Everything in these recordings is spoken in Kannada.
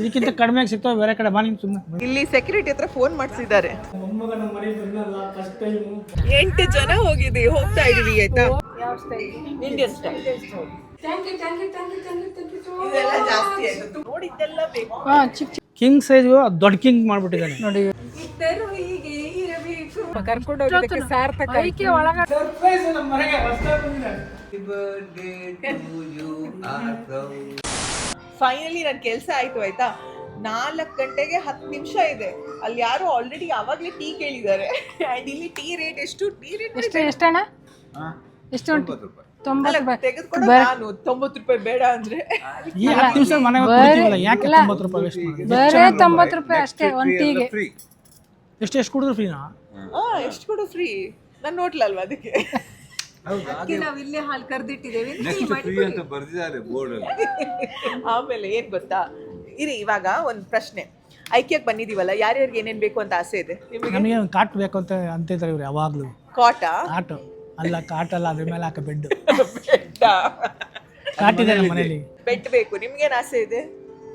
ಇದಕ್ಕಿಂತ ಕಡಿಮೆಯಾಗಿ ಸಿಗ್ತಾವೆ ಬೇರೆ ಕಡೆ ಬಾ ನಿಮ್ಗೆ ಸುಮ್ಮನೆ. ಇಲ್ಲಿ ಸೆಕ್ಯೂರಿಟಿ ಹತ್ರ ಫೋನ್ ಮಾಡಿಸಿದ್ದಾರೆ. 8 ಜನ ಹೋಗ್ತಾ ಇದೀವಿ ಆಯ್ತಾ. Indian style. ಇದೆಲ್ಲ ಜಾಸ್ತಿ ಆಯ್ತು ನೋಡಿದ್ದೆಲ್ಲ ಬೇಕು. ಕಿಂಗ್ ಸೈಜ್ ದೊಡ್ಡ ಕಿಂಗ್ ಮಾಡ್ಬಿಟ್ಟಿದ್ದಾನೆ ನೋಡಿ. ಇದ್ದರು ಹೀಗೆ ಇರಬೇಕು. ಕರ್ಕೊಂಡು ಹೋಗೋದಕ್ಕೆ ಸಾರ್ಥಕ. ಸರ್ಪ್ರೈಸ್ ನಮ್ಮ ಮನೆಗೆ ಹೊಸದಾಗಿ ಬಂದಿದೆ. ಫೈನಲಿ ನನ್ನ ಕೆಲಸ ಆಯ್ತು ಆಯ್ತಾ. 4 ಗಂಟೆಗೆ 10 ನಿಮಿಷ ಇದೆ. ಅಲ್ಲಿ ಯಾರು ಆಲ್ರೆಡಿ ಅವಾಗಲೇ ಟೀ ಕೇಳಿದ್ದಾರೆ. ಅಂಡ್ ಇಲ್ಲಿ ಟೀ ರೇಟ್ ಎಷ್ಟು? ಟೀ ರೇಟ್ ಎಷ್ಟಣ್ಣ? ಎಷ್ಟು? 90 ರೂಪಾಯಿ ತೆಗೆದುಕೊಂಡು ನಾನು 90 ರೂಪಾಯಿ ಬೇಡ ಅಂದ್ರೆ ಈ 10 ನಿಮಿಷ ಮನೆಗೆ ಕುಡಿತೀವಲ್ಲ ಯಾಕೆ 90 ರೂಪಾಯಿ ವೇಸ್ಟ್ ಮಾಡೋದು? ಬರೇ 90 ರೂಪಾಯಿ ಅಷ್ಟೇ ಒಂದು ಟೀಗೆ. ಎಷ್ಟು ಕುಡಿದ್ರು ಫ್ರೀನಾ? ಎಷ್ಟು ಕೊಡು ಫ್ರೀ. ನನ್ನ ಹೋಟ್ಲ್ ಅಲ್ವಾ ಅದಕ್ಕೆ. ನಾವು ಇಲ್ಲೇ ಹಾಲು ಕರೆದಿಟ್ಟಿದ್ದೇವೆ. ಆಮೇಲೆ ಏನ್ ಗೊತ್ತಾ, ಇರಿ ಇವಾಗ ಒಂದು ಪ್ರಶ್ನೆ. ಐಕ್ಯಕ್ಕೆ ಬಂದಿದೀವಲ್ಲ, ಯಾರ್ಯಾರಿಗೆ ಏನೇನ್ ಬೇಕು ಅಂತ ಆಸೆ ಇದೆ ನಿಮಗೆ? ನಮಗೆ ಒಂದು ಕಾಟ್ ಬೇಕು ಅಂತ ಅಂತಿದ್ದಾರೆ ಇವ್ರು ಯಾವಾಗ್ಲೂ. ಕಾಟ? ಕಾಟು ಅಲ್ಲ, ಕಾಟಲ್ಲ, ಅದ್ರ ಮೇಲೆ ಹಾಕ ಬೆಡ್. ಕಾಟ್ ಇದೆ ನಮ್ಮ ಮನೇಲಿ. ಬೆಡ್ ಬೇಕು. ನಿಮ್ಗೇನ್ ಆಸೆ ಇದೆ?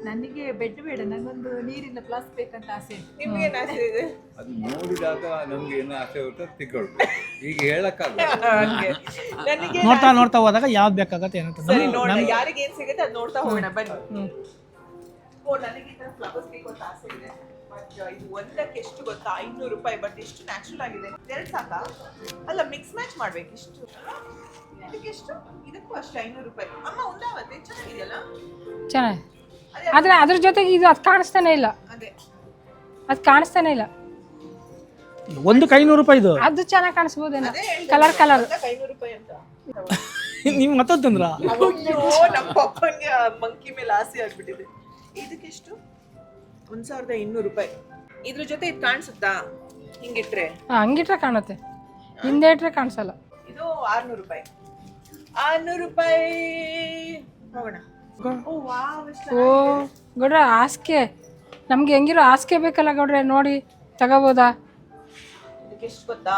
ನನಗೆ ಬೆಡ್ ಬೇಡ, ನನಗೊಂದು ನೀರಿನ ಪ್ಲಾಸ್ ಬೇಕಂತ ಆಸೆ. ನಿಮ್ಗೇನ್ ಆಸೆ ಇದೆ? ಅದು ನೋಡಿದಾಗ ನಮ್ಗೆ ಏನು ಆಸೆ ಇರುತ್ತೆ ತಿಳ್ಕೊಳ್ಬೇಕು. ಈಗ ಹೇಳಕ್ಕಾಗಲ್ಲ. ನನಗೆ ನೋಡ್ತಾ ಹೋದಾಗ ಯಾವ್ದು ಬೇಕಾಗತ್ತೆ ಏನಂತ ಸರಿ ನೋಡೋಣ, ಯಾರಿಗೆ ಏನ್ ಸಿಗುತ್ತೆ ಅದು ನೋಡ್ತಾ ಹೋಗೋಣ ಬನ್ನಿ. ನನಗೆ ಈ ತರ ಫ್ಲವರ್ಸ್ ಬೇಕು ಅಂತ ಆಸೆ ಇದೆ. ಬಟ್ ಇದು ಒಂದಕ್ಕೆ ಎಷ್ಟು ಗೊತ್ತಾ? 500 ರೂಪಾಯಿ. ಬಟ್ ಎಷ್ಟು ನ್ಯಾಚುರಲ್ ಆಗಿದೆ. 2 ಸಾಕಾ? ಅಲ್ಲ, ಮಿಕ್ಸ್ ಮ್ಯಾಚ್ ಮಾಡ್ಬೇಕು. ಇಷ್ಟು ಇದಕ್ಕೆ ಎಷ್ಟು, ಇದಕ್ಕೂ ಅಷ್ಟು 500 ರೂಪಾಯಿ. ಅಮ್ಮ ಒಂದಾವತ್ತೆ ಚೆನ್ನಾಗಿದೆಯಲ್ಲ? ಚೆನ್ನಾಗಿ. ಆದ್ರೆ ಅದ್ರ ಜೊತೆಗೆ ಇದು ಅದು ಕಾಣಿಸ್ತಾನೆ ಇಲ್ಲ. ಅದೇ ಅದು ಕಾಣಿಸ್ತಾನೆ ಇಲ್ಲ. ಒಂದಕ್ಕೆ 500 ರೂಪಾಯಿ ಇದು. ಅದು ಚೆನ್ನಾಗಿ ಕಾಣಿಸ್ಬೋದೇನೋ. ಕಲರ್ 500 ರೂಪಾಯಿ ಅಂತ. ನೀವು ಮತ್ತೊಂದ್ರ ಅಯ್ಯೋ, ನಮ್ಮ ಪಪ್ಪಂಗೆ ಮಂಕಿ ಮೇಲೆ ಆಸೆ ಆಗ್ಬಿಟ್ಟಿದೆ. ಇದಕ್ಕೆಷ್ಟು? 1200 ರೂಪಾಯಿ. ಇದ್ರ ಜೊತೆ ಇದು ಕಾಣಿಸುತ್ತಾ ಹಿಂಗಿಟ್ರೆ? ಹಂಗಿಟ್ರೆ ಕಾಣುತ್ತೆ, ಹಿಂದೆ ಇಟ್ರೆ ಕಾಣಿಸಲ್ಲ. ಇದು 600 ರೂಪಾಯಿ. 600 ರೂಪಾಯಿ ಹೋಗೋಣ. ಓ ಗೌಡ್ರೆ, ಹಾಸಿಗೆ ನಮ್ಗೆ ಹೆಂಗಿರೋ ಹಾಸಿಗೆ ಬೇಕಲ್ಲ ಗೌಡ್ರೆ, ನೋಡಿ ತಗೋಬೋದಾ? ಇದಕ್ಕೆ ಎಷ್ಟು ಗೊತ್ತಾ?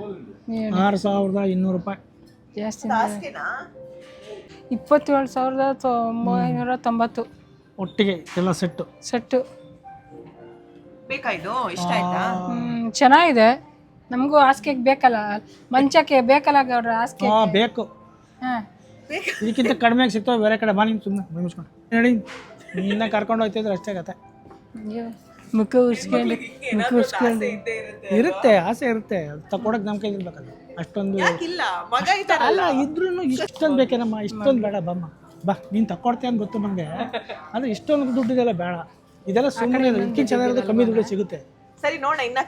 6200 ರೂಪಾಯಿ ಜಾಸ್ತಿ. ಹಾಸಿಗೆನಾ? 27,990 ಒಟ್ಟಿಗೆ ಎಲ್ಲ ಸೆಟ್ಟು. ಬೇಕಾ ಇದು? ಇಷ್ಟ ಆಯ್ತಾ? ಚೆನ್ನಾಗಿದೆ. ನಮಗೂ ಹಾಸಿಗೆಗೆ ಬೇಕಲ್ಲ, ಮಂಚಕ್ಕೆ ಬೇಕಲ್ಲ ಗೌಡ್ರೆ ಹಾಸಿಗೆ. ಬೇಕು. ಹಾಂ, ಇದಕ್ಕಿಂತ ಕಡಿಮೆಯಾಗಿ ಸಿಗ್ತಾವೆ ಬೇರೆ ಕಡೆ ಬಾ ನಿಮ್ಗೆ ಸುಮ್ಮನೆ ಮುಗಿಸ್ಕೊಂಡು ಹೇಳಿ. ನಿನ್ನ ಕರ್ಕೊಂಡು ಹೋಗ್ತಿದ್ರೆ ಅಷ್ಟೇ ಕತೆ. ಮುಖ ಉರ್ಸ್ಕೊಂಡು ಇರುತ್ತೆ, ಆಸೆ ಇರುತ್ತೆ. ತಕೊಡಕ್ ನಮ್ಮ ಕೈಲಿ ಇರ್ಬೇಕಲ್ಲ ಅಷ್ಟೊಂದು. ಯಾಕಿಲ್ಲ? ಮಗ ಇದ್ದಾರಲ್ಲ. ಅಲ್ಲ ಇದ್ರೂ ಇಷ್ಟೊಂದು ಬೇಕೇನಮ್ಮ? ಇಷ್ಟೊಂದು ಬೇಡ ಬಮ್ಮ ಬಾ, ನೀನು ತಕೊಡ್ತೀಯ ಅಂತ ಗೊತ್ತು ನಮಗೆ. ಅಂದ್ರೆ ಇಷ್ಟೊಂದು ದುಡ್ಡಿದೆಲ್ಲ ಬೇಡ. ಇದೆಲ್ಲ ಸುಮ್ಮನೆ ಇದಕ್ಕಿಂತ ಚೆನ್ನಾಗಿರೋದು ಕಮ್ಮಿ ದುಡ್ಡು ಸಿಗುತ್ತೆ. ಸರಿ ನೋಡ, ಇನ್ನ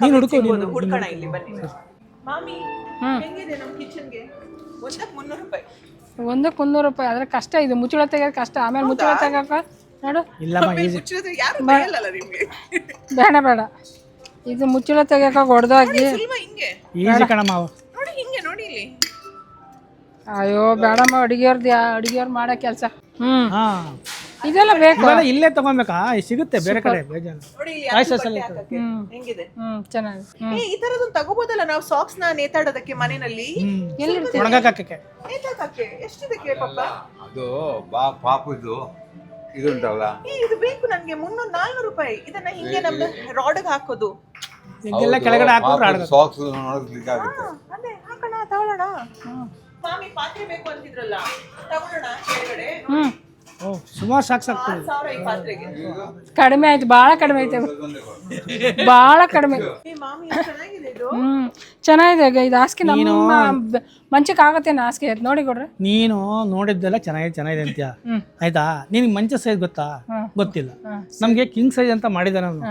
ಹುಡ್ಕೋಣ. ಇಲ್ಲಿ ಬನ್ನಿ ಮಾಮಿ. ಹೆಂಗಿದೆ ನಮ್ಮ ಕಿಚನ್ಗೆ? ಒಂದಕ್ಕೆ 300 ರೂಪಾಯಿ. ಒಂದಕ್ಕೆ 300 ರೂಪಾಯಿ. ಆದ್ರೆ ಕಷ್ಟ ಇದು ಮುಚ್ಚಳ ತೆಗಿಯೋದು ಕಷ್ಟ. ಆಮೇಲೆ ಮುಚ್ಚಳ ತೆಗಿಯಕ ನೋಡು. ಇಲ್ಲಮ್ಮ ಈಸಿ. ಯಾರು ಬರಲ್ಲ ನಿಮ್ಗೆ. ಬೇಡ ಇದು ಮುಚ್ಚಳ ತೆಗಿಯಕ ಹೊಡೆದಾಗಿ ಹಿಂಗೆ ಈಸಿ ಕಣಮ್ಮ. ನೋಡಿ ಹಿಂಗೆ ನೋಡಿ ಇಲ್ಲಿ. ಅಯ್ಯೋ ಬೇಡಮ್ಮ, ಅಡಿಗೆಯವ್ರು ಮಾಡೋ ಕೆಲಸ. ಹಾ, ಇದೆಲ್ಲ ಬೇಕು. ಇಲ್ಲೇ ತಗೊಬೇಕಾ? ಸಿಗುತ್ತೆ ಬೇರೆ ಕಡೆ ಬೇಜಾನು. ನೋಡಿ ಇಲ್ಲಿ ಹೆಂಗಿದೆ. ಚೆನ್ನಾಗಿ. ಈ ತರದೊಂದು ತಗೋಬೋದಲ್ಲ ನಾವು ಸಾಕ್ಸ್ ನ ನೇತಾಡೋದಕ್ಕೆ ಮನೆಯಲ್ಲಿ. ಒಣಗಕ್ಕೆ ನೇತಾಡಕ್ಕೆ ಎಷ್ಟಿದಕ್ಕೆ ಪಾಪ? ಅದು ಪಾಪದ್ದು ಇದುಂಟಲ್ಲ, ಇದು ಬೇಕು ನನ್ಗೆ. 300-400 ರೂಪಾಯಿ. ಇದನ್ನ ಹಿಂಗೆ ನಮ್ದು ರಾಡ್ಗೆ ಹಾಕೋದು. ಇದೆಲ್ಲ ಕೆಳಗಡೆ ಹಾಕೋದು ಸಾಕ್ಸ್ ನೋಡೋದಕ್ಕೆ ಆಗುತ್ತೆ. ಅದೇ ಹಾಕೋಣ, ತಗೊಳ್ಳೋಣ. ಮಾಮಿ ಪಾತ್ರೆ ಬೇಕು ಅಂತಿದ್ರಲ್ಲ, ತಗೊಳ್ಳೋಣ ಕೆಳಗಡೆ. ಓ, ಸುಮಾರು ಸಾಕು. 1000 ಈ ಪಾತ್ರೆಗೆ. ಕಡಿಮೆ ಆಯ್ತು, ಭಾಳ ಕಡಿಮೆ ಐತೆ, ಭಾಳ ಕಡಿಮೆ. ಮಾಮಿ ಚೆನ್ನಾಗಿದೆ ಇದು. ಚೆನ್ನಾಗಿದೆ ಇದು ಹಾಸಿಗೆ. ನಮ್ಮ ಮಂಚಕ್ಕೆ ಆಗತ್ತೇನು ಹಾಸಿಗೆ? ನೋಡಿ ಕೊಡ್ರಿ. ನೀನು ನೋಡಿದ್ದೆಲ್ಲ ಚೆನ್ನಾಗಿದೆ ಅಂತೀಯ, ಆಯ್ತಾ? ನಿನಗೆ ಮಂಚ ಸೈಜ್ ಗೊತ್ತಾ? ಗೊತ್ತಿಲ್ಲ. ನಮ್ಗೆ ಕಿಂಗ್ ಸೈಜ್ ಅಂತ ಮಾಡಿದಾನೆ ಅವನು.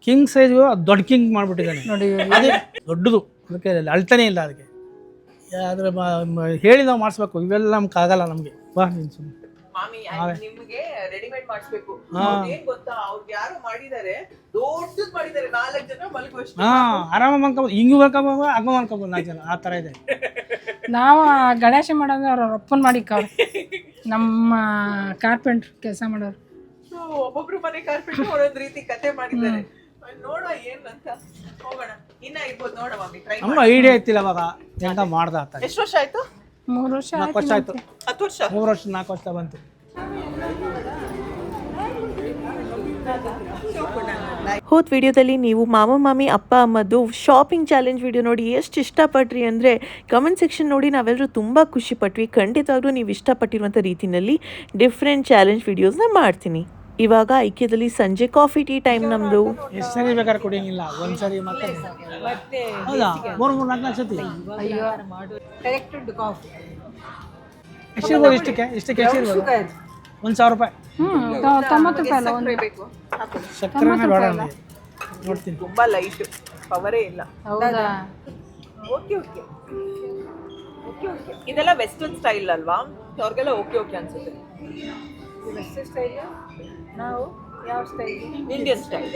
ಕಿಂಗ್ ಸೈಜ್ ದೊಡ್ಡ ಕಿಂಗ್ ಮಾಡ್ಬಿಟ್ಟಿದ್ದಾನೆ ನೋಡಿ. ಅದೇ ದೊಡ್ಡದು, ಅದಕ್ಕೆ ಅಳ್ತಾನೆ ಇಲ್ಲ. ಅದಕ್ಕೆ ಆದ್ರೆ ಹೇಳಿ ನಾವು ಮಾಡಿಸ್ಬೇಕು. ಇವೆಲ್ಲ ನಮ್ಗೆ ಆಗಲ್ಲ ನಮ್ಗೆ. ಬಾ ನೀನು ಸುಮ್ಮನೆ. ಮಾಮಿ ನಿಮ್ಗೆ ರೆಡಿಮೇಡ್ ಮಾಡಿಸ್ಬೇಕು. ಏನ್ ಗೊತ್ತಾ, ಅವ್ರಿಗೆ ಯಾರು ಮಾಡಿದ್ದಾರೆ, ದೊಡ್ಡದು ಮಾಡಿದ್ದಾರೆ. 4 ಜನ ಮಲ್ಗುವಷ್ಟು. ಆರಾಮ ಮಲ್ಕೋಬೋದು, ಹಿಂಗೂ ಮಲ್ಕೋಬೋದು, ಹಂಗ ಮಲ್ಕೋಬೋದು. 4 ಜನ ಆ ತರ ಇದೆ. ನಾವು ಗಣೇಶ ಮಾಡೋದು ಅವ್ರ ಒಪ್ಪನ್ ಮಾಡಿ ನಮ್ಮ ಕಾರ್ಪೆಂಟ್ರ್ ಕೆಲಸ ಮಾಡೋರು. ಒಬ್ಬೊಬ್ರು ಮನೆ ಕಾರ್ಪೆಂಟ್ರ್ ಒಂದೊಂದು ರೀತಿ ಕತೆ ಮಾಡಿದ್ದಾರೆ. ನೋಡುವ ಏನ್ ಅಂತ. ಹೋಗೋಣ. ಇನ್ನ ಇರ್ಬೋದು ನೋಡ ಮಾಮಿ. ಟ್ರೈ ನಮ್ಗೆ ಐಡಿಯಾ ಐತಿಲ್ಲ ಅವಾಗ ಹೆಂಗ ಮಾಡ್ದ. ಎಷ್ಟು ವರ್ಷ ಆಯ್ತು? 3 ವರ್ಷ 4 ವರ್ಷ ಆಯ್ತು. 10 ವರ್ಷ 3 ವರ್ಷ 4 ವರ್ಷ ಬಂತು. ಹೋದ ವಿಡಿಯೋದಲ್ಲಿ ನೀವು ಮಾಮ ಮಾಮಿ ಅಪ್ಪ ಅಮ್ಮದ್ದು ಶಾಪಿಂಗ್ ಚಾಲೆಂಜ್ ವಿಡಿಯೋ ನೋಡಿ ಎಷ್ಟು ಇಷ್ಟಪಟ್ರಿ ಅಂದರೆ ಕಮೆಂಟ್ ಸೆಕ್ಷನ್ ನೋಡಿ ನಾವೆಲ್ಲರೂ ತುಂಬ ಖುಷಿಪಟ್ವಿ. ಖಂಡಿತವಾಗ್ಲೂ ನೀವು ಇಷ್ಟಪಟ್ಟಿರುವಂಥ ರೀತಿಯಲ್ಲಿ ಡಿಫ್ರೆಂಟ್ ಚಾಲೆಂಜ್ ವಿಡಿಯೋಸ್ನ ಮಾಡ್ತೀನಿ. ಇವಾಗ ಐಕ್ಯದಲ್ಲಿ ಸಂಜೆ ಕಾಫಿ ಟೀ ಟೈಮ್ ನಮ್ಮದು. ಎಷ್ಟು ಸರಿ ಬೇಕಾದ್ರೆ ಕುಡಿಯಂಗಿಲ್ಲ, ಒಂದ್ಸರಿ ಮತ್ತೆ ಹೌದಾ 3-4 ಸತಿ ಕರೆಕ್ಟೆಡ್ ಕಾಫಿ ಎಷ್ಟಿರ್ಬೋದು? ಇಷ್ಟಕ್ಕೆ ಎಷ್ಟಿರ್ಬೋದು? 1,000 ರೂಪಾಯಿ. 90 ರೂಪಾಯಿ ಅಲ್ಲ ಒಂದು. ಬೇಕು ಹಾಕು. ಸಕ್ಕರೆನೇ ಬೇಡ ನನಗೆ. ನೋಡ್ತೀನಿ. ತುಂಬಾ ಲೈಟ್, ಪವರೇ ಇಲ್ಲ. ಹೌದಾ? Okay okay okay okay. ಇದೆಲ್ಲ ವೆಸ್ಟರ್ನ್ ಸ್ಟೈಲ್ ಅಲ್ವಾ? ಅವ್ರಿಗೆಲ್ಲ ಓಕೆ ಓಕೆ ಅನ್ಸುತ್ತೆ. ವೆಸ್ಟರ್ನ್ ಸ್ಟೈಲ್, ನಾವು ಯಾವ ಸ್ಟೈಲ್? Indian style.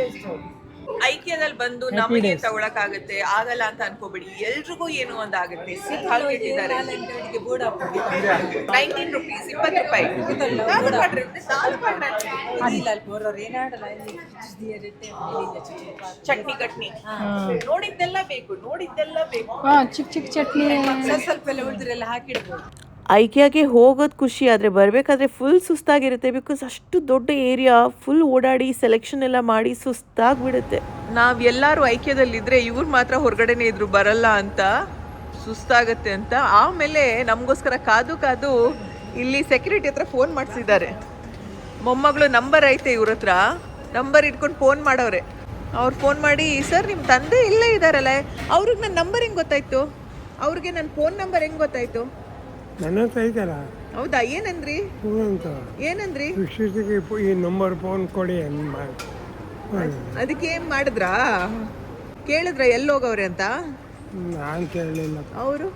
ಐಕ್ಯದಲ್ಲಿ ಬಂದು ನಮಗೆ ತಗೊಳಕ್ ಆಗುತ್ತೆ ಆಗಲ್ಲ ಅಂತ ಅನ್ಕೋಬೇಡಿ. ಎಲ್ರಿಗೂ ಏನೋ ಒಂದು ಆಗುತ್ತೆ. ಸಿಕ್ ಹಾಕಿಟ್ಟಿದ್ದಾರೆ. 19 ರೂಪೀಸ್, 20 ರೂಪಾಯಿ. ಚಟ್ನಿ ಕಟ್ನಿ ನೋಡಿದ್ದೆಲ್ಲ ಬೇಕು, ನೋಡಿದ್ದೆಲ್ಲ ಬೇಕು. ಚಿಕ್ಕ ಚಿಕ್ಕ ಚಟ್ನಿ ಸ್ವಲ್ಪ ಎಲ್ಲ ಉಳಿದ್ರೆಲ್ಲ ಹಾಕಿಡ್ಬೋದು. ಐಕ್ಯಾಗೆ ಹೋಗೋದು ಖುಷಿ, ಆದರೆ ಬರಬೇಕಾದ್ರೆ ಫುಲ್ ಸುಸ್ತಾಗಿರುತ್ತೆ. ಬಿಕಾಸ್ ಅಷ್ಟು ದೊಡ್ಡ ಏರಿಯಾ, ಫುಲ್ ಓಡಾಡಿ ಸೆಲೆಕ್ಷನ್ ಎಲ್ಲ ಮಾಡಿ ಸುಸ್ತಾಗ್ಬಿಡುತ್ತೆ. ನಾವ್ ಎಲ್ಲಾರು ಐಕ್ಯದಲ್ಲಿದ್ರೆ ಇವ್ರು ಮಾತ್ರ ಹೊರಗಡೆನೆ ಇದ್ರು, ಬರಲ್ಲ ಅಂತ, ಸುಸ್ತಾಗತ್ತೆ ಅಂತ. ಆಮೇಲೆ ನಮಗೋಸ್ಕರ ಕಾದು ಕಾದು ಇಲ್ಲಿ ಸೆಕ್ಯೂರಿಟಿ ಹತ್ರ ಫೋನ್ ಮಾಡಿಸಿದ್ದಾರೆ. ಮೊಮ್ಮಗಳು ನಂಬರ್ ಐತೆ ಇವ್ರ ಹತ್ರ, ನಂಬರ್ ಇಟ್ಕೊಂಡು ಫೋನ್ ಮಾಡವ್ರೆ. ಅವ್ರು ಫೋನ್ ಮಾಡಿ, ಸರ್ ನಿಮ್ಮ ತಂದೆ ಇಲ್ಲೇ ಇದ್ದಾರಲ್ಲ, ಅವ್ರಿಗೆ ನನ್ನ ನಂಬರ್ ಹೆಂಗೆ ಗೊತ್ತಾಯ್ತು? ಅವ್ರಿಗೆ ನನ್ನ ಫೋನ್ ನಂಬರ್ ಹೆಂಗೆ ಗೊತ್ತಾಯ್ತು? ನನ್ನ ಹತ್ರ ಐತಲ್ಲ. ಹೌದಾ? ಏನಂದ್ರಿ? ಏನಂದ್ರಿ? ವಿಶ್ವಸಿಗೆ ಈ ನಂಬರ್ ಫೋನ್ ಕೊಡಿ ಅದಕ್ಕೆ ಏನ್ ಮಾಡಿದ್ರಾ? ಕೇಳಿದ್ರ ಎಲ್ಲಿ ಹೋಗವ್ರೆ ಅಂತ? ನಾನು ಕೇಳಲಿಲ್ಲ, ಅವರು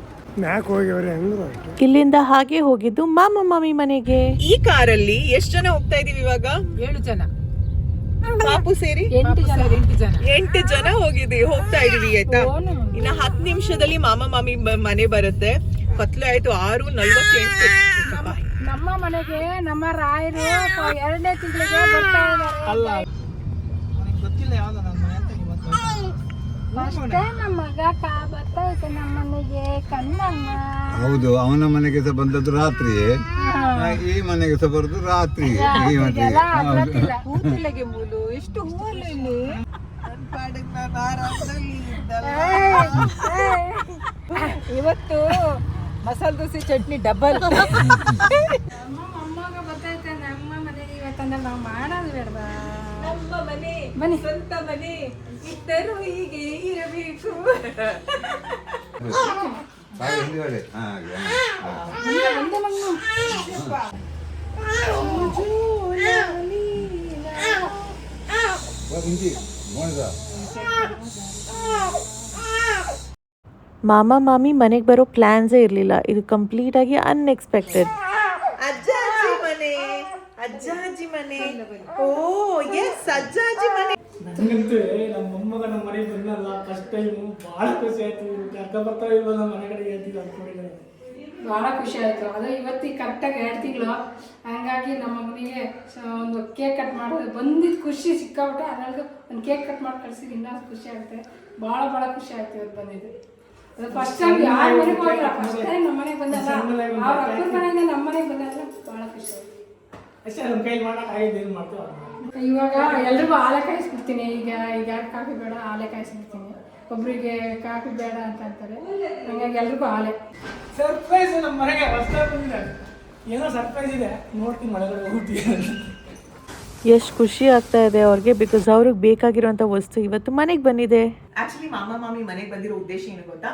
ಮ್ಯಾಕ್ ಹೋಗ್ಯವ್ರೆ ಅಂದ್ರು ಅಷ್ಟೇ. ಇಲ್ಲಿಂದ ಹಾಗೆ ಹೋಗಿದ್ದು ಮಾಮ ಮಾಮಿ ಮನೆಗೆ. ಈ ಕಾರಲ್ಲಿ ಎಷ್ಟು ಜನ ಹೋಗ್ತಾ ಇದೀವಿ ಇವಾಗ? 7 ಜನ, ಪಾಪು ಸೇರಿ 8 ಜನ 8 ಜನ ಹೋಗ್ತಾ ಇದೀವಿ. ಆಯ್ತಾ, ಇನ್ನ 10 ನಿಮಿಷದಲ್ಲಿ ಮಾಮ ಮಾಮಿ ಮನೆ ಬರುತ್ತೆ. ಕತ್ಲೆ ಆಯ್ತು. 6:48. ನಮ್ಮ ಮನೆಗೆ ನಮ್ಮ ರಾಯರು 2ನೇ ತಿಂಗಳಿಗೆ ಬರ್ತಾ ಇದ್ದಾರೆ. ಅಲ್ಲ ನನಗೆ ಗೊತ್ತಿಲ್ಲ ಯಾವ್ದು ನನ್ನ ಮನೆ ಅಂತ ಇವತ್ತು ಅಷ್ಟೇ ನಮ್ಮ ಮಗ ಬರ್ತಾ ಇತ್ತು ನಮ್ಮ ಮನೆಗೆ. ಕಣ್ಣಮ್ಮ ಹೌದು, ಅವನ ಮನೆಗೆ ಸಹ ಬಂದದ್ದು ರಾತ್ರಿ, ಈ ಮನೆಗೆ ಸಹ ಬರೋದು ರಾತ್ರಿ. ಈ ಮನೆಗೆ ಹೂತಿಲೆಗೆ ಮೂಲು ಎಷ್ಟು ಹೂವಲ್ಲ ಇಲ್ಲಿ. ಇವತ್ತು ಮಸಾಲೆ ದೋಸೆ ಚಟ್ನಿ ಡಬಲ್. ನಮ್ಮ ಮೊಮ್ಮಗ ಬರ್ತೈತೆ ನಮ್ಮ ಮನೆಗೆ ಇವತ್ತಂದ್ರೆ ನಾವು ಮಾಡೋದು ಬೇಡವಾ? ನಮ್ಮ ಮನೆ, ಬನ್ನಿ. ಸ್ವಂತ ಮನೆ ಇದ್ದರೂ ಹೀಗೆ ಇರಬೇಕು. ಹಿಂದ್ಗಡೆ ಒಂದೇ ಮಗನು. ಮಾಮ ಮಾಮಿ ಮನೆಗೆ ಬರೋ ಪ್ಲ್ಯಾನ್ಸೇ ಇರಲಿಲ್ಲ. ಇದು ಕಂಪ್ಲೀಟಾಗಿ ಅನ್ಎಕ್ಸ್ಪೆಕ್ಟೆಡ್. ಅಜ್ಜ ಅಜ್ಜಿ ಮನೆ, ಅಜ್ಜ ಅಜ್ಜಿ ಮನೆ. ಓ ಎಸ್, ಅಜ್ಜ ಅಜ್ಜಿ ಮನೆ. ನನಗಂತೂ ನಮ್ಮ ಮೊಮ್ಮಗ ನಮ್ಮ ಮನೆಗೆ ಬಂದಲ್ಲ ಫಸ್ಟ್ ಟೈಮು ಭಾಳ ಖುಷಿ ಆಯ್ತು. ಅಕ್ಕ ಬರ್ತಾವೆ ಇವಾಗ ನಮ್ಮ ಮನೆ ಕಡೆ ಹೇಳ್ತಿದ್ದೆ ಅನ್ಕೊಂಡಿದ್ದಾರೆ. ಭಾಳ ಖುಷಿ ಆಯಿತು. ಅದು ಇವತ್ತಿಗೆ ಕರೆಕ್ಟಾಗಿ 2 ತಿಂಗಳು. ಹಂಗಾಗಿ ನಮ್ಮ ಮಗನಿಗೆ ಒಂದು ಕೇಕ್ ಕಟ್ ಮಾಡೋದು ಬಂದಿದ್ದು ಖುಷಿ ಸಿಕ್ಕಾಬಿಟ್ಟೆ. ಅದಕ್ಕೆ ಒಂದು ಕೇಕ್ ಕಟ್ ಮಾಡಿ ಕಳ್ಸಿದ್ದು ಇನ್ನೂ ಖುಷಿ ಆಗುತ್ತೆ. ಭಾಳ ಖುಷಿ ಆಯ್ತು ಇವತ್ತು ಬಂದಿದ್ದು. ಅದು ಫಸ್ಟ್ ಟೈಮ್ ಯಾರ ಮನೆಗೆ ಹೋಗಿಲ್ಲ, ಫಸ್ಟ್ ಟೈಮ್ ನಮ್ಮ ಮನೆಗೆ ಬಂದಲ್ಲ, ಅವ್ರ ಅಪ್ಪನ ಮನೆಯಿಂದ ನಮ್ಮ ಮನೆಗೆ ಬಂದಲ್ಲ, ಭಾಳ ಖುಷಿ ಆಯ್ತು. ಅಷ್ಟೇ ನಮ್ಮ ಕೈ ಮಾಡೋಕೆ ಆಗಿದ್ದು ಏನು ಮಾಡ್ತೇವೆ. ಇವಾಗ ಎಲ್ರಿಗೂ ಹಾಲೆ ಕಾಯಿಸ್ಬಿಡ್ತೀನಿ. ಈಗ ಕಾಫಿ ಬೇಡ, ಹಾಲೆ ಕಾಯಿಸ್ಬಿಡ್ತೀನಿ. ಒಬ್ರಿಗೆ ಕಾಫಿ ಬೇಡ ಅಂತ ಅಂತಾರೆ, ಹಂಗಾಗಿ ಎಲ್ರಿಗೂ ಹಾಲೆ. ಸರ್ಪ್ರೈಸ್ ನಮ್ಮ ಮನೆಗೆ ಹೊಸದಾಗಿ ಬಂದಿದೆ, ಏನೋ ಸರ್ಪ್ರೈಸ್ ಇದೆ, ನೋಡ್ತೀನಿ ಒಳಗಡೆ ಹೋಗ್ತೀನಿ. ಎಷ್ಟು ಖುಷಿ ಆಗ್ತಾ ಇದೆ ಅವ್ರಿಗೆ, ಬಿಕಾಸ್ ಅವ್ರಿಗೆ ಬೇಕಾಗಿರುವಂಥ ವಸ್ತು ಇವತ್ತು ಮನೆಗೆ ಬಂದಿದೆ. ಆಕ್ಚುಲಿ ಮಾಮ ಮಾಮಿ ಮನೆಗೆ ಬಂದಿರೋ ಉದ್ದೇಶ ಏನು ಗೊತ್ತಾ?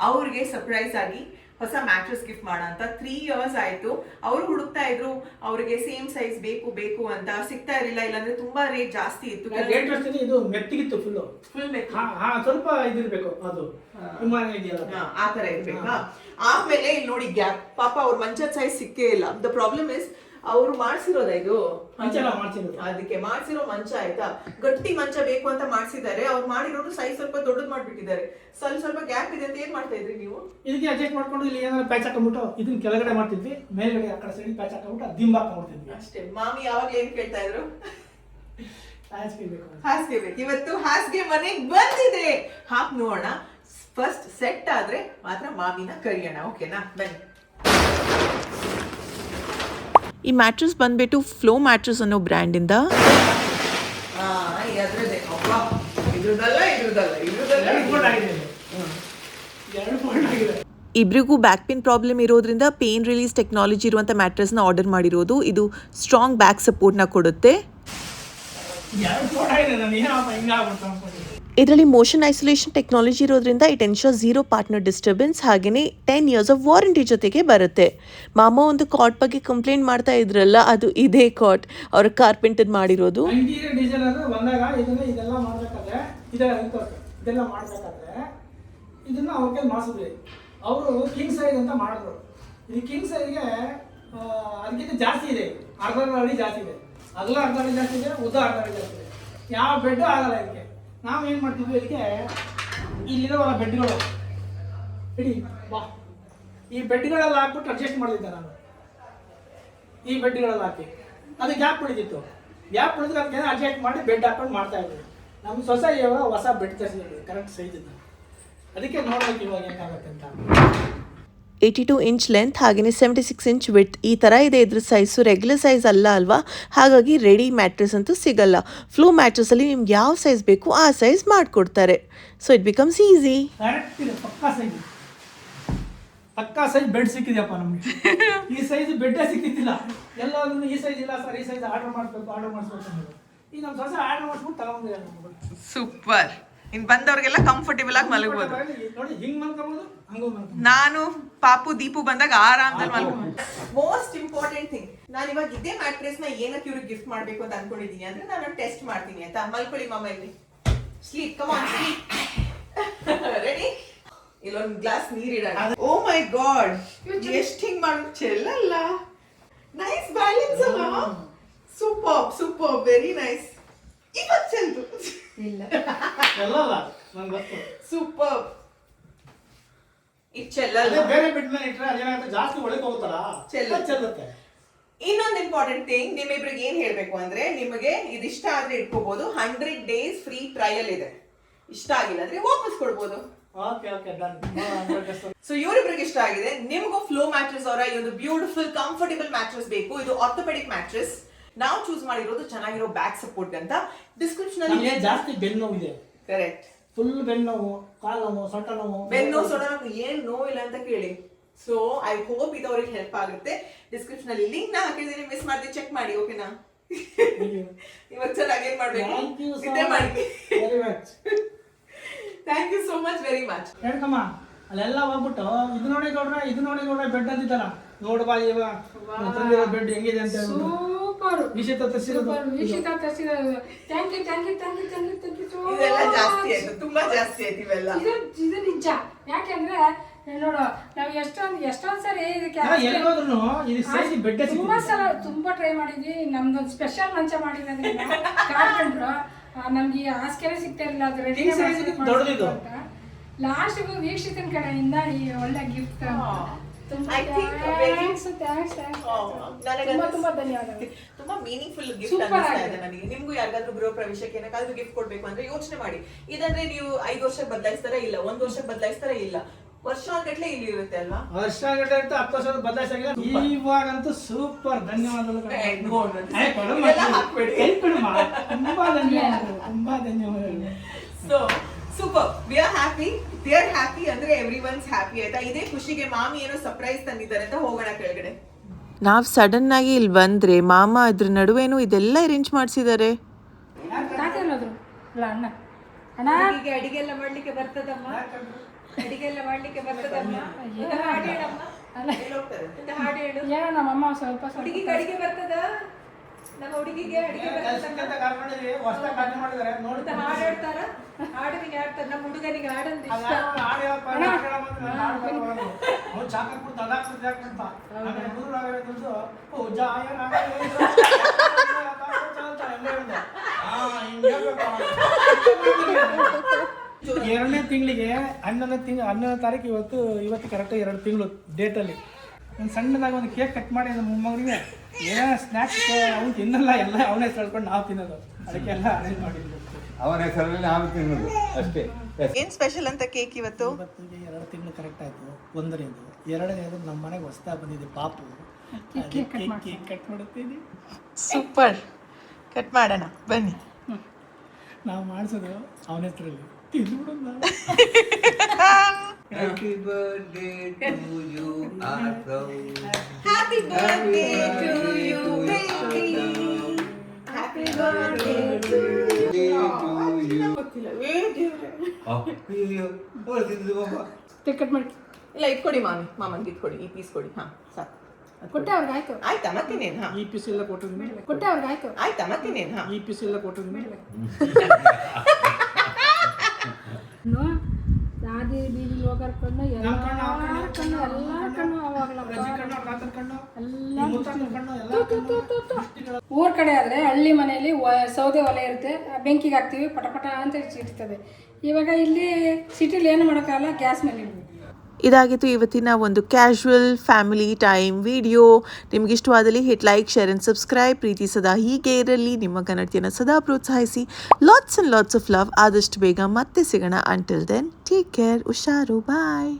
ಅವ್ರಿಗೆ ಸರ್ಪ್ರೈಸ್ ಆಗಿ ಹೊಸ ಮ್ಯಾಟ್ರೆಸ್ ಗಿಫ್ಟ್ ಮಾಡೋ ಅಂತ. 3 years ಆಯ್ತು ಅವರು ಹುಡುಕ್ತಾ ಇದ್ರು. ಅವ್ರಿಗೆ ಸೇಮ್ ಸೈಜ್ ಬೇಕು ಅಂತ ಸಿಗ್ತಾ ಇರಲಿಲ್ಲ, ಇಲ್ಲಾಂದ್ರೆ ತುಂಬಾ ರೇಟ್ ಜಾಸ್ತಿ ಇತ್ತು. ಇದು ಮೆತ್ತಿಗಿತ್ತು, ಫುಲ್ ಮೆತ್ತಿ. ಸ್ವಲ್ಪ ಇದಿರ್ಬೇಕು, ಅದು ವಿಮಾನ ಇದೆಯಲ್ಲ ಆ ತರ ಇರ್ಬೇಕಾ. ಆಮೇಲೆ ಇಲ್ಲಿ ನೋಡಿ ಗ್ಯಾಪ್. ಪಾಪ ಅವ್ರ ಮಂಚದ ಸೈಜ್ ಸಿಕ್ಕೇ ಇಲ್ಲ. ದ ಪ್ರಾಬ್ಲಮ್ ಇಸ್ ಅವ್ರು ಮಾಡ್ಸಿರೋದ ಇದು ಅದಕ್ಕೆ ಮಾಡ್ಸಿರೋ ಮಂಚ. ಆಯ್ತಾ, ಗಟ್ಟಿ ಮಂಚ ಬೇಕು ಅಂತ ಮಾಡ್ಸಿದ್ದಾರೆ. ಅವ್ರು ಮಾಡಿರೋದು ಸೈಜ್ ಸ್ವಲ್ಪ ದೊಡ್ಡದು ಮಾಡ್ಬಿಟ್ಟಿದ್ದಾರೆ. ಸ್ವಲ್ಪ ಗ್ಯಾಪ್ ಇದೆ ಅಂತ ಏನ್ ಮಾಡ್ತಾ ಇದ್ರಿ ನೀವು? ಇದಕ್ಕೆ ಅಡ್ಜಸ್ಟ್ ಮಾಡ್ಕೊಂಡು ಇಲ್ಲಿ ಏನಾದ್ರು ಪ್ಯಾಚ್ ಹಾಕೊಂಡ್ಬಿಟ್ಟು ಇದನ್ನ ಕೆಳಗಡೆ ಮಾಡ್ತಿದ್ವಿ, ಮೇಲ್ಗಡೆ ಆ ಕಡೆ ಸೈಡ್ ಪ್ಯಾಚ್ ಹಾಕೊಂಡ್ಬಿಟ್ಟು ದಿಂಬ ಹಾಕೊಂಡ್ಬಿಡ್ತಿದ್ವಿ ಅಷ್ಟೇ. ಮಾಮಿ ಯಾವಾಗ್ಲೂ ಏನ್ ಕೇಳ್ತಾ ಇದ್ರು? ಹಾಸಿಗೆ ಬೇಕು. ಇವತ್ತು ಹಾಸಿಗೆ ಮನೆಗೆ ಬಂದಿದೆ, ಹಾಕ್ ನೋಡೋಣ. ಫಸ್ಟ್ ಸೆಟ್ ಆದ್ರೆ ಮಾತ್ರ ಮಾಮಿನ ಕರಿಯೋಣ. ಓಕೆನಾ? ಬನ್ನಿ. ಈ ಮ್ಯಾಟ್ರೆಸ್ ಬಂದ್ಬಿಟ್ಟು ಫ್ಲೋ ಮ್ಯಾಟ್ರೆಸ್ ಅನ್ನೋ ಬ್ರ್ಯಾಂಡಿಂದ. ಅದ್ರದ್ದೇ ಇದ್ರದಲ್ಲ ಇಬ್ರಿಗೂ ಬ್ಯಾಕ್ ಪೇನ್ ಪ್ರಾಬ್ಲಮ್ ಇರೋದ್ರಿಂದ ಪೇನ್ ರಿಲೀಸ್ ಟೆಕ್ನಾಲಜಿ ಇರುವಂಥ ಮ್ಯಾಟ್ರೆಸ್ನ ಆರ್ಡರ್ ಮಾಡಿರೋದು. ಇದು ಸ್ಟ್ರಾಂಗ್ ಬ್ಯಾಕ್ ಸಪೋರ್ಟ್ನ ಕೊಡುತ್ತೆ. ಇದರಲ್ಲಿ ಮೋಷನ್ ಐಸೋಲೇಷನ್ ಟೆಕ್ನಾಲಜಿ ಇರೋದ್ರಿಂದ ಇಟ್ ಎನ್ಶೋರ್ 0 ಪಾರ್ಟ್ನರ್ ಡಿಸ್ಟರ್ಬೆನ್ಸ್. ಹಾಗೆಯೇ 10 years ಆಫ್ ವಾರಂಟಿ ಜೊತೆಗೆ ಬರುತ್ತೆ. ಮಾಮ ಒಂದು ಕಾಟ್ ಬಗ್ಗೆ ಕಂಪ್ಲೇಂಟ್ ಮಾಡ್ತಾ ಇದ್ರಲ್ಲ, ಅದು ಇದೇ ಕಾಟ್ ಅವ್ರ ಕಾರ್ಪೆಂಟರ್ ಮಾಡಿರೋದು. ಇಂಟೀರಿಯರ್ ಡಿಸೈನರ್ ಬಂದಾಗ ಇದೆಲ್ಲ ಮಾಡಬೇಕಾದ್ರೆ ಇದೆಲ್ಲ ಮಾಡಬೇಕಾದ್ರೆ ಇದನ್ನು ಅವ್ರ ಕೈ ಮಾಡಿಸಿದ್ವಿ. ಅವರು ಕಿಂಗ್ ಸೈಜ್ ಅಂತ ಮಾಡಿದ್ರು. ಇದು ಕಿಂಗ್ ಸೈಜ್ಗೆ ಅದಕ್ಕಿಂತ ಜಾಸ್ತಿ ಇದೆ, ಅರ್ಧ ಅಡಿ ಜಾಸ್ತಿ ಇದೆ, ಅಗಲ ಅರ್ಧ ಅಡಿ ಜಾಸ್ತಿ ಇದೆ, ಉದ್ದ ಅರ್ಧ ಅಡಿ ಜಾಸ್ತಿ ಇದೆ. ಯಾವ ಬೆಡ್ ಆಗಲ್ಲ ಇದಕ್ಕೆ. ನಾವು ಏನು ಮಾಡ್ತೀವಿ, ಇದಕ್ಕೆ ಇಲ್ಲಿರೋಲ್ಲ ಬೆಡ್ಗಳು ಇಡಿ ಬಾ, ಈ ಬೆಡ್ಗಳೆಲ್ಲ ಹಾಕ್ಬಿಟ್ಟು ಅಡ್ಜಸ್ಟ್ ಮಾಡಿದ್ದೆ ನಾನು. ಈ ಬೆಡ್ಗಳೆಲ್ಲ ಹಾಕಿ ಅದು ಗ್ಯಾಪ್ ಉಳಿದಿತ್ತು. ಗ್ಯಾಪ್ ಉಳಿದ್ರೆ ಅದಕ್ಕೆ ಅಡ್ಜಸ್ಟ್ ಮಾಡಿ ಬೆಡ್ ಹಾಕೊಂಡು ಮಾಡ್ತಾ ಇದ್ವಿ. ನಮ್ಮ ಸೊಸೈಟಿಯವರು ಹೊಸ ಬೆಡ್ ತರಿಸಿದ್ವಿ ಕರೆಕ್ಟ್ ಸೈಜ್ ಇದ್ದು. ಅದಕ್ಕೆ ನೋಡ್ಬೇಕು ಇವಾಗ ಏನಾಗುತ್ತೆ ಅಂತ. 82 ಇಂಚ್ ಲೆಂತ್ ಹಾಗೆಯೇ 76 ಇಂಚ್ ವಿಡ್ತ್ ಈ ಥರ ಇದೆ ಇದ್ರ ಸೈಜು. ರೆಗ್ಯುಲರ್ ಸೈಜ್ ಅಲ್ಲ ಅಲ್ವಾ, ಹಾಗಾಗಿ ರೆಡಿ ಮ್ಯಾಟ್ರೆಸ್ ಅಂತೂ ಸಿಗಲ್ಲ. ಫ್ಲೋ ಮ್ಯಾಟ್ರೆಸ್ಸಲ್ಲಿ ನಿಮ್ಗೆ ಯಾವ ಸೈಜ್ ಬೇಕು ಆ ಸೈಜ್ ಮಾಡಿಕೊಡ್ತಾರೆ. So it becomes easy. Correct ಇದೆ, ಪಕ್ಕಾ ಸೈಜ್ ಬೆಡ್ ಸಿಕ್ಕಿದೆಯಪ್ಪ ನಮಗೆ. ಈ ಸೈಜ್ ಬೆಡ್ಡೇ ಸಿಕ್ಕಿದ್ದಿಲ್ಲ. ಎಲ್ಲಾದ್ರೂ ಈ ಸೈಜ್ ಇಲ್ಲ ಸರ್, ಈ ಸೈಜ್ ಆರ್ಡರ್ ಮಾಡಿಸ್ಬೇಕು ಈಗ ನಮ್ಮ ಸೊಸೆ ಆರ್ಡರ್ ಮಾಡಿಸ್ಬಿಟ್ಟು ತಗೊಂಡಿದ್ದಾರೆ. ಸೂಪರ್. ಇನ್ ಬಂದವ್ರಿಗೆಲ್ಲ ಕಂಫರ್ಟೇಬಲ್ ಆಗಿ ಮಲಗಬಹುದು. ನೋಡಿ ಹಿಂಗ್ ಮಲ್ಕೋಬಹುದು, ಹಂಗೂ ಮಲ್ಕೋಬಹುದು. ನಾನು ಪಾಪು ದೀಪು ಬಂದಾಗ ಆರಾಮದಲ್ಲಿ ಮಲ್ಕೋಬಹುದು. ಮೋಸ್ಟ್ ಇಂಪಾರ್ಟೆಂಟ್ ಥಿಂಗ್, ನಾನು ಇವಾಗ ಇದೇ ಮ್ಯಾಟ್ರೆಸ್ ನ ಏನಕ್ಕೆ ಇವ್ರಿಗೆ ಗಿಫ್ಟ್ ಮಾಡ್ಬೇಕು ಅಂತ ಅನ್ಕೊಂಡಿದೀನಿ ಅಂದ್ರೆ ನಾನು ಟೆಸ್ಟ್ ಮಾಡ್ತೀನಿ ಆಯ್ತಾ. ಮಲ್ಕೊಳ್ಳಿ ಮಾಮ, ಇಲ್ಲಿ sleep, come on sleep. Ready? ಇಲ್ಲೊಂದು ಗ್ಲಾಸ್ ನೀರ್ ಇಡೋಣ. ಓ ಮೈ ಗಾಡ್, ಎಷ್ಟು ಹಿಂಗ್ ಮಾಡೋದು ಚೆಲ್ಲಲ್ಲ. ನೈಸ್ ಬ್ಯಾಲೆನ್ಸ್ ಅಲ್ಲ. Super super, very nice. ಇವತ್ತು ಚೆಲ್ತು ಇಲ್ಲ ಎಲ್ಲಲ್ಲ ನಂಗೆ ಗೊತ್ತು. ಸೂಪರ್. ಇದು ಚೆಲ್ಲಲ್ಲ. ಬೇರೆ ಬೆಡ್ ಮೇಲೆ ಇಟ್ಟರೆ ಅದೇನಾಗುತ್ತೆ, ಜಾಸ್ತಿ ಒಳಗೆ ಹೋಗುತ್ತಲ್ಲ, ಚೆಲ್ಲುತ್ತೆ. ಇನ್ನೊಂದು ಇಂಪಾರ್ಟೆಂಟ್ ಥಿಂಗ್, ನಿಮ್ಮಿಬ್ರಿಗೆ ಏನ್ ಹೇಳ್ಬೇಕು ಅಂದ್ರೆ, ನಿಮಗೆ ಇದಿಷ್ಟ ಆದ್ರೆ ಇಟ್ಕೋಬಹುದು. 100 days ಫ್ರೀ ಟ್ರಯಲ್ ಇದೆ. ಇಷ್ಟ ಆಗಿಲ್ಲ ಅಂದ್ರೆ ವಾಪಸ್ ಕೊಡ್ಬೋದು. ಸೊ ಇವರಿಬ್ರಿಗೆ ಇಷ್ಟ ಆಗಿದೆ. ನಿಮ್ಗೂ ಫ್ಲೋ ಮ್ಯಾಟ್ರೆಸ್ ಅವರ ಈ ಒಂದು ಬ್ಯೂಟಿಫುಲ್ ಕಂಫರ್ಟೇಬಲ್ ಮ್ಯಾಟ್ರೆಸ್ ಬೇಕು. ಇದು ಆರ್ಥೋಪೆಡಿಕ್ ಮ್ಯಾಟ್ರೆಸ್. ನಾವು ಚೂಸ್ ಮಾಡಿರೋದು ಚೆನ್ನಾಗಿರೋ ಬ್ಯಾಕ್ ಸಪೋರ್ಟ್ ಅಂತ. ಡಿಸ್ಕ್ರಿಪ್ಷನ್ ಅಲ್ಲಿ ಜಾಸ್ತಿ ಬೆನ್ನು ನೋವು ಇದೆ. ಕರೆಕ್ಟ್. ಫುಲ್ ಬೆನ್ನು ನೋವು, ಕಾಲು ನೋವು, ಸೊಂಟ ನೋವು, ಬೆನ್ನು ಸೊಂಟ ನೋವು ಏನ್ ನೋವಿಲ್ಲ ಅಂತ ಕೇಳಿ. ಸೊ ಐ ಹೋಪ್ ಇದು ಅವ್ರಿಗೆ ಹೆಲ್ಪ್ ಆಗುತ್ತೆ. ಡಿಸ್ಕ್ರಿಪ್ಷನ್ ಅಲ್ಲಿ ಲಿಂಕ್ ನ ಹಾಕಿದ್ದೀನಿ, ಮಿಸ್ ಮಾಡದೆ ಚೆಕ್ ಮಾಡಿ. ಓಕೆನಾ? ಇವತ್ತು ಚೆನ್ನಾಗಿ ಏನ್ ಮಾಡ್ಬೇಕು, ನಿದ್ದೆ ಮಾಡಿ. Thank you so much, very much. ಹೇಳ್ಕಮ್ಮ, ಅಲ್ಲೆಲ್ಲ ಹೋಗ್ಬಿಟ್ಟು ಇದು ನೋಡಿ ಗೌಡ್ರೆ ಬೆಡ್ ಅಂತಿದ್ದಲ್ಲ, ನೋಡ್ಬಾ ಇವಾಗ ತಂದಿರೋ ಬೆಡ್ ಹೆಂಗಿದೆ ಅಂತ ಹೇಳ್ಬಿಟ್ಟು ವಿಷಿತ ತರಿಸಿರೋದು. ಇದೆಲ್ಲ ಜಾಸ್ತಿ ಆಯ್ತು, ತುಂಬಾ ಜಾಸ್ತಿ ಆಯ್ತು ಇವೆಲ್ಲ. ಇದು ನಿಜ. ಯಾಕೆಂದ್ರೆ ನೋಡು, ನಾವು ಎಷ್ಟೊಂದ್ ಸರಿ ತುಂಬಾ ಸಲ ತುಂಬಾ ಟ್ರೈ ಮಾಡಿದ್ವಿ. ನಮ್ದೊಂದು ಸ್ಪೆಷಲ್ ಮಂಚ ಮಾಡಿದ್ರೆ ಕಾರ್ಪೆಂಟ್ರು ನಮ್ಗೆ ಹಾಸಿಗೆನೇ ಸಿಗ್ತಾ ಇರಲಿಲ್ಲ. ಅದು ರೆಡಿ ಅಂತ ಲಾಸ್ಟ್ ವೀಕ್ಷಿತನ ಕಡೆಯಿಂದ ಈ ಒಳ್ಳೆ ಗಿಫ್ಟ್. ತುಂಬಾ ಧನ್ಯವಾದಗಳು. ತುಂಬಾ ಮೀನಿಂಗ್ಫುಲ್ ಗಿಫ್ಟ್ ಅನಿಸ್ತಾ ಇದೆ ನನಗೆ. ನಿಮ್ಗೂ ಯಾರಿಗಾದ್ರೂ ಗೃಹ ಪ್ರವೇಶಕ್ಕೆ ಏನಕ್ಕಾದ್ರೂ ಗಿಫ್ಟ್ ಕೊಡ್ಬೇಕು ಅಂದ್ರೆ ಯೋಚನೆ ಮಾಡಿ. ಇದಂದ್ರೆ ನೀವು 5 ವರ್ಷಕ್ಕೆ ಬದಲಾಯಿಸ್ತಾರ ಇಲ್ಲ, 1 ವರ್ಷಕ್ಕೆ ಬದಲಾಯಿಸ್ತಾರ ಇಲ್ಲ, ವರ್ಷಗಟ್ಟಲೆ ಇಲ್ಲಿ ಇರುತ್ತೆ ಅಲ್ವಾ. ವರ್ಷಗಟ್ಟಲೆ 10 ವರ್ಷ ಬದಲಾಯಿಸಾಗಿಲ್ಲ. ಇವಾಗಂತೂ ಸೂಪರ್. ಧನ್ಯವಾದಗಳು. ತುಂಬಾ ಧನ್ಯವಾದಗಳು. So super, we are happy, they are happy, ಅಂದ್ರೆ ಎವ್ರಿವನ್ಸ್ ಹ್ಯಾಪಿ ಆಯ್ತಾ. ಇದೇ ಖುಷಿಗೆ ಮಾಮಿ ಏನೋ ಸರ್ಪ್ರೈಸ್ ತಂದಿದ್ದಾರೆ ಅಂತ ಹೋಗೋಣ ಕೆಳಗಡೆ. ನಾವು ಸಡನ್ ಆಗಿ ಇಲ್ಲಿ ಬಂದ್ರೆ ಮಾಮ ಅದ್ರ ನಡುವೆನೂ ಇದೆಲ್ಲ ಅರೇಂಜ್ ಮಾಡಿಸಿದ್ದಾರೆ. ಅಡಿಗೆ ಅಡಿಗೆಲ್ಲ ಮಾಡ್ಲಿಕ್ಕೆ ಬರ್ತದಮ್ಮ, ಅಡಿಗೆಲ್ಲ ಮಾಡ್ಲಿಕ್ಕೆ ಬರ್ತದಮ್ಮ. ಹಾಡು ಹೇಳಮ್ಮ, ಹಾಡು ಹೇಳು. ಏನೋ ನಮ್ಮಮ್ಮ ಸ್ವಲ್ಪ ಹುಡುಗಿಗೆ ಅಡಿಗೆ ಬರ್ತದ, ನಮ್ಮ ಹುಡುಗಿಗೆ ಅಡಿಗೆ ಬರ್ತದ. ಹಾಡು ಹೇಳ್ತಾರ, ಹಾಡುವಿಗೆ ಹಾಡ್ತಾರ. ನಮ್ಮ ಹುಡುಗನಿಗೆ ಹಾಡಂದ್ರೆ ಇಷ್ಟ. ಎರಡನೇ ತಿಂಗಳಿಗೆ 11ನೇ ತಾರೀಕು ಇವತ್ತು ಕರೆಕ್ಟ್ 2 ತಿಂಗಳು ಡೇಟಲ್ಲಿ ಒಂದು ಸಣ್ಣದಾಗಿ ಒಂದು ಕೇಕ್ ಕಟ್ ಮಾಡಿ ನಮ್ಮ ಮೊಮ್ಮಗನಿಗೆ ಏನೋ ಸ್ನ್ಯಾಕ್ಸ್ ಅವ್ನು ತಿನ್ನಲ್ಲ, ಎಲ್ಲ ಅವನೇ ಹೇಳ್ಕೊಂಡು ನಾವು ತಿನ್ನೋದು. ಅದಕ್ಕೆಲ್ಲ ಅರೇಂಜ್ ಮಾಡಿದ್ವಿ. ಅವನ ಹೆಸರಲ್ಲಿ ನಾವು ತಿನ್ನೋದು ಅಷ್ಟೇ. ಏನ್ ಸ್ಪೆಷಲ್ ಅಂತ ಕೇಕ್ ಇವತ್ತು? 2 ತಿಂಗಳು ಕರೆಕ್ಟ್ ಆಯ್ತು. 1ನೇದು. 2ನೇದು ನಮ್ಮ ಮನೆಗೆ ಹೊಸದಾಗಿ ಬಂದಿದೆ ಪಾಪು. ಕೇಕ್ ಕಟ್ ಮಾಡುತ್ತೀನಿ. ಸೂಪರ್, ಕಟ್ ಮಾಡೋಣ ಬನ್ನಿ. ನಾವು ಮಾಡಿಸೋದು ಅವನ ಹೆಸರಲ್ಲಿ ತಿಂದ್ಬಿಡೋಣ. Happy birthday to you, Arthur. Happy birthday to you, baby. Happy birthday to you. ಗೊತ್ತಿಲ್ಲ. ಏ ದೇವ್ರೆ. ಅಯ್ಯೋ ಬರ್ತಿದ್ದು ಬಾಬಾ. ಟಿಕೆಟ್ ಮಾಡಿ ಇಲ್ಲ ಇಟ್ಕೊಡಿ ಮಾಮನ್ಗೆ ಇಟ್ಕೊಡಿ ಈ ಪೀಸ್ ಕೊಡಿ ಹಾ ಸಾಕು ಕೊಟ್ಟೆ ಅವ್ರಿಗೆ ಆಯ್ತು. ಆಯ್ತಾ ಮತ್ತಿನೇನು ಹಾ ಈ ಪೀಸ್ ಎಲ್ಲ ಕೊಟ್ಟಿದ್ಮೇಲೆ ಕೊಟ್ಟೆ ಅವ್ರಿಗೆ ಆಯ್ತು. ಆಯ್ತಾ ಮತ್ತಿನೇನು ಹಾ ಈ ಪೀಸ್ ಎಲ್ಲ ಕೊಟ್ಟಿದ್ಮೇಲೆ ದಾದಿ ಬೀದಿಲಿ ಹೋಗೋರ್ ಕಣ್ಣು ಎಲ್ಲ ಕಣ್ಣು ಅವಾಗಲಪ್ಪ ಊರ್ ಕಡೆ ಆದ್ರೆ ಹಳ್ಳಿ ಮನೆಯಲ್ಲಿ ಸೌದೆ ಒಲೆ ಇರುತ್ತೆ ಬೆಂಕಿಗೆ ಹಾಕ್ತಿವಿ ಪಟ ಪಟ ಅಂತ ಸಿಡ್ತದೆ. ಇವಾಗ ಇಲ್ಲಿ ಸಿಟಿಲಿ ಏನು ಮಾಡೋಕ್ಕಾಗಲ್ಲ, ಗ್ಯಾಸ್ ಮೇಲೆ ಇಡ್ಬೇಕು. ಇದಾಗಿತ್ತು ಇವತ್ತಿನ ಒಂದು ಕ್ಯಾಶುವಲ್ ಫ್ಯಾಮಿಲಿ ಟೈಮ್ ವಿಡಿಯೋ. ನಿಮ್ಗೆ ಇಷ್ಟವಾದಲ್ಲಿ hit like, share and subscribe. ಪ್ರೀತಿ ಸದಾ ಹೀಗೆ ಇರಲಿ. ನಿಮ್ಮ ಕನ್ನಡತಿಯನ್ನು ಸದಾ ಪ್ರೋತ್ಸಾಹಿಸಿ. Lots of love. ಆದಷ್ಟು ಬೇಗ ಮತ್ತೆ ಸಿಗೋಣ. Until then take care. ಹುಷಾರು. ಬಾಯ್.